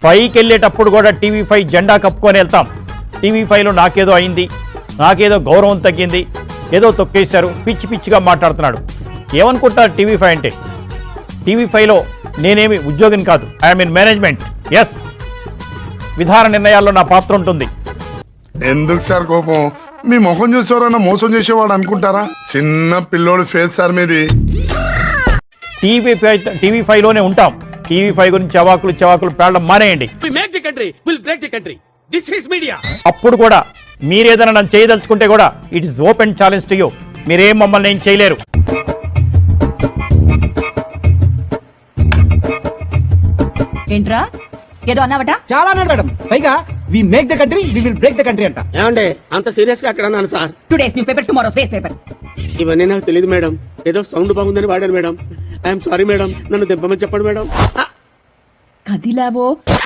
పైకి వెళ్ళేటప్పుడు కూడా టీవీ5 జెండా కప్పుకొని వెళ్తాం. టీవీ5లో నాకేదో అయింది, నాకేదో గౌరవం తగ్గింది, ఏదో తొక్కేశారు, పిచ్చి పిచ్చిగా మాట్లాడుతున్నాడు. ఏమనుకుంటారు టీవీ5 అంటే? టీవీ5లో నేనేమి ఉద్యోగిని కాదు, ఐఎమ్ ఇన్ మేనేజ్మెంట్. ఎస్, విధాన నిర్ణయాల్లో నా పాత్ర ఉంటుంది. ఎందుకు సార్ కోపం? మీ ముఖం చూసేవారన్నా మోసం చేసేవాడు అనుకుంటారా? చిన్న పిల్లోడు ఫేస్ సార్ మీది. టీవీ5లోనే ఉంటాం. టీవీ5 గురించి చవాకులు పేడడం మానేయండి. అప్పుడు కూడా మీరేదైనా నన్ను చేయదలుచుకుంటే కూడా it is open challenge to you. మీరేం మమ్మల్ని ఏం చేయలేరు. ఏంట్రా ఏదో అన్నావట? చాలా అన్నాడు మేడం. పైగా we make the country we will break the country అంట. ఏమండి అంత సీరియస్ గా అక్కడ అన్నాను sir. Today's newspaper tomorrow's face paper. ఇవన్నీ నాకు తెలియదు మేడం. ఏదో సౌండ్ బాగుందని వాడాను మేడం. I'm sorry madam. నన్ను దింపమని చెప్పండి మేడం. కదిలావో